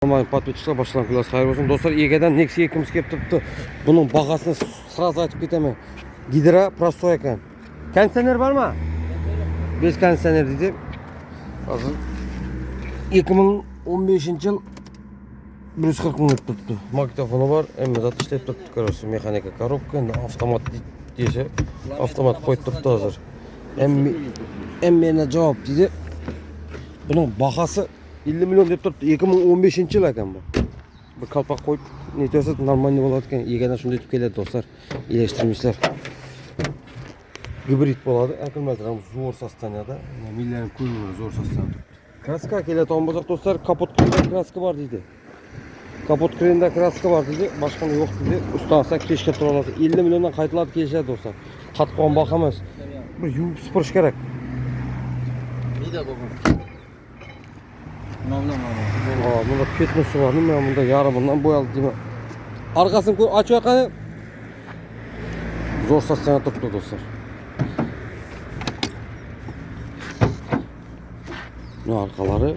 Подписчиклар башлаган күләс хайыр болсын. Достар, егеден Nexia 2'miz кеп тұрыпты. Бұның бағасын сразу айтып кетемін. Гидра простой екен. Кондиционер бар ма? Без кондиционер дейді. Қазір 2015 жыл 140 мың өтіп тұрыпты. Магнитофоны бар, әмме зат іштеп тұрыпты. Короче, механика коробка, енді автомат десе, автомат қойып тұрыпты қазір. Әммені жауап дейді. Бұның бағасы 50 миллион деп тұрыпты. 2015 жыл екен бұл. Бір қалпақ қойып, не өтесіз нормальный болады екен. Егені шынды етіп келеді достар. Елештірмешлер. Гибрид болады. Әкілмәлдірім зор состоянияда. Миллион көңілі зор состоянияда тұрыпты. Краска келеді оған болсақ достар. Капот кренде краска бар дейді. Капот кренде краска бар дейді. Башқаны жоқ дейді. Ұстанса кешке тұра аласы. 50 миллионнан қайтылады келешеді достар. Қатып қойған бақ емес. Бір юып сыпырыш керек. Мұнда петнесі бар, мұнда ярымынан боялды деймі. Арқасын ачу яқаны зор состояние тұрыпты достар. Арқалары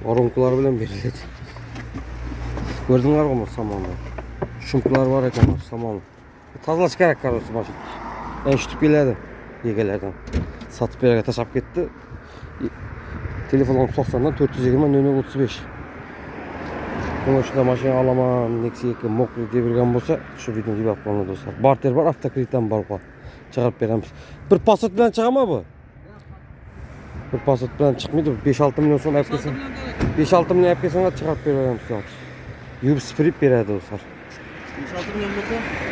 воронкалары білен беріледі. Көрдіңлер ғой саманды. Шумкалары бар екен саманды. Тазалаш керек короче машин. Әншітіп келеді егелерден. Сатып береге ташап кетті. Телефоном 90'dan 420 035. Bunun içinde машина аламан, Nexia 2 мокрый дебірген болса, şu videoны деп алып достар. Бартер бар, автокредиттен бар ғой. Шығарып береміз. Bir Passat bilen çığa mı bu? Bir Passat bilen çıkmıydı. 5-6 milyon sonra hep kesin. 5-6 milyon hep kesin çıkarıp verelim size. Yüp sprip beredi dostlar.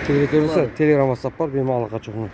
5-6 milyon olsa? Telegram WhatsApp var, benim alaka çoğunlar.